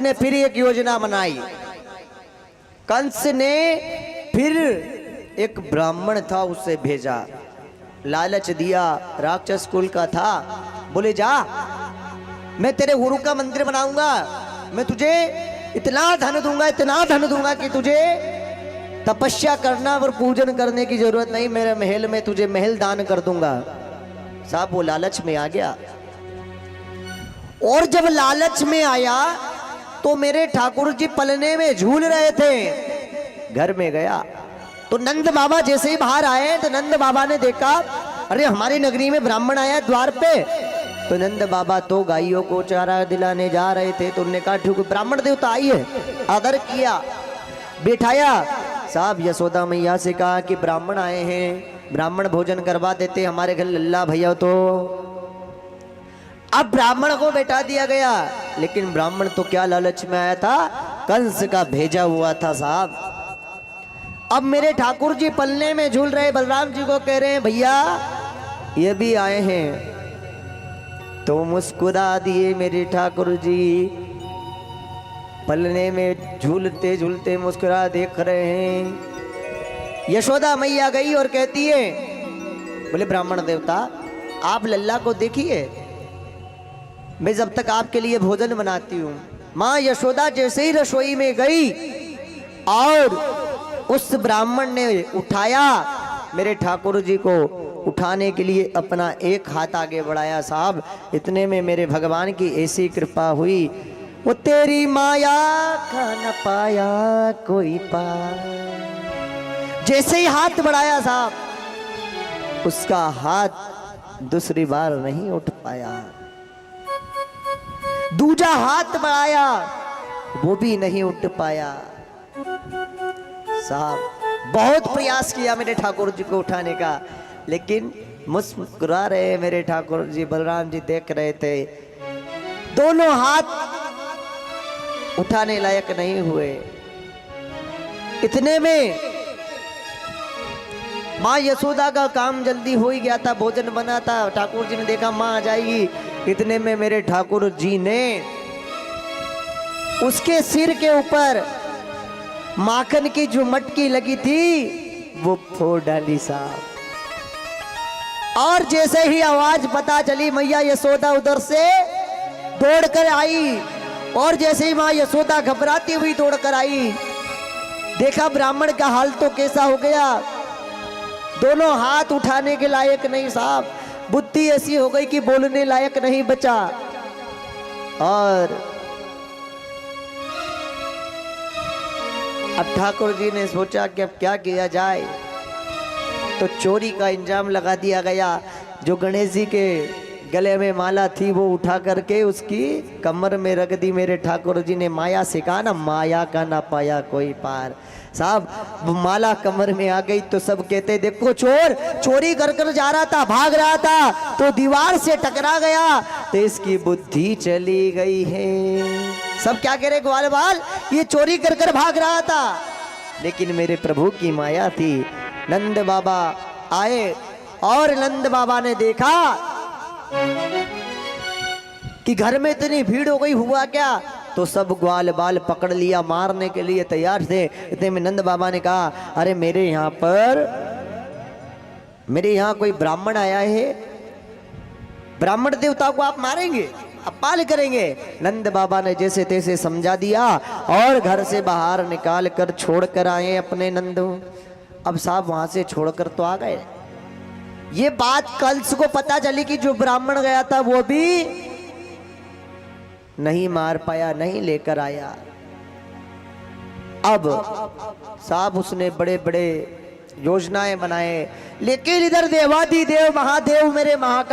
ने फिर एक योजना बनाई। कंस ने फिर एक ब्राह्मण था उसे भेजा, लालच दिया, राक्षस कुल का था। बोले जा, मैं तेरे गुरु का मंदिर बनाऊंगा, मैं तुझे इतना धन दूंगा, इतना धन दूंगा कि तुझे तपस्या करना और पूजन करने की जरूरत नहीं, मेरे महल में तुझे महल दान कर दूंगा। साहब वो लालच में आ गया, और जब लालच में आया तो मेरे ठाकुर जी पलने में झूल रहे थे। घर में गया तो नंद बाबा जैसे ही बाहर आए तो नंद बाबा ने देखा, अरे हमारी नगरी में ब्राह्मण आया द्वार पे। तो नंद बाबा तो गायों को चारा दिलाने जा रहे थे, तो उन्होंने कहा ठीक ब्राह्मण देवता आइए, आदर किया, बिठाया। साहब यशोदा मैया से कहा कि ब्राह्मण आए हैं, ब्राह्मण भोजन करवा देते, हमारे घर लल्ला भैया। तो अब ब्राह्मण को बैठा दिया गया, लेकिन ब्राह्मण तो क्या लालच में आया था, कंस का भेजा हुआ था साहब। अब मेरे ठाकुर जी पलने में झूल रहे, बलराम जी को कह रहे हैं भैया ये भी आए हैं। तो मुस्कुरा दिए मेरे ठाकुर जी, पलने में झूलते झूलते मुस्कुरा देख रहे हैं। यशोदा मैया गई और कहती है, बोले ब्राह्मण देवता आप लल्ला को देखिए, मैं जब तक आपके लिए भोजन बनाती हूँ। माँ यशोदा जैसे ही रसोई में गई और उस ब्राह्मण ने उठाया, मेरे ठाकुर जी को उठाने के लिए अपना एक हाथ आगे बढ़ाया। साहब इतने में मेरे भगवान की ऐसी कृपा हुई, वो तेरी माया का न पाया कोई पार। जैसे ही हाथ बढ़ाया साहब, उसका हाथ दूसरी बार नहीं उठ पाया। दूजा हाथ बढ़ाया, वो भी नहीं उठ पाया। साहब बहुत प्रयास किया मेरे ठाकुर जी को उठाने का, लेकिन मुस्कुरा रहे मेरे ठाकुर जी, बलराम जी देख रहे थे, दोनों हाथ उठाने लायक नहीं हुए। इतने में माँ यशोदा का काम जल्दी हो ही गया था, भोजन बना था, ठाकुर जी ने देखा माँ आ जाएगी। इतने में मेरे ठाकुर जी ने उसके सिर के ऊपर माखन की जो मटकी लगी थी वो फोड़ डाली साहब। और जैसे ही आवाज पता चली, मैया यशोदा उधर से दौड़कर आई, और जैसे ही माँ यशोदा घबराती हुई दौड़कर आई, देखा ब्राह्मण का हाल तो कैसा हो गया, दोनों हाथ उठाने के लायक नहीं साहब, बुद्धि ऐसी हो गई कि बोलने लायक नहीं बचा। और अब ठाकुर जी ने सोचा कि अब क्या किया जाए, तो चोरी का इंजाम लगा दिया गया। जो गणेश जी के गले में माला थी वो उठा करके उसकी कमर में रख दी। मेरे ठाकुर जी ने माया से कहा ना, माया का ना पाया कोई पार। साहब माला कमर में आ गई तो सब कहते देखो चोर चोरी कर कर जा रहा था, भाग रहा था, तो दीवार से टकरा गया, तो इसकी बुद्धि चली गई है। सब क्या कह रहे ग्वाल बाल, ये चोरी कर कर भाग रहा था, लेकिन मेरे प्रभु की माया थी। नंद बाबा आए और नंद बाबा ने देखा कि घर में इतनी भीड़ हो गई, हुआ क्या, तो सब ग्वाल बाल पकड़ लिया, मारने के लिए तैयार थे। इतने में नंद बाबा ने कहा, अरे मेरे यहाँ कोई ब्राह्मण आया है, ब्राह्मण देवता को आप मारेंगे, अपाल करेंगे। नंद बाबा ने जैसे तैसे समझा दिया और घर से बाहर निकाल कर छोड़ कर आए अपने नंद। अब साहब वहां से छोड़कर तो आ गए। ये बात कंस को पता चली कि जो ब्राह्मण गया था वो भी नहीं मार पाया, नहीं लेकर आया। अब साहब उसने बड़े बड़े योजनाएं बनाए, लेकिन इधर देवाधिदेव महादेव मेरे महाकाल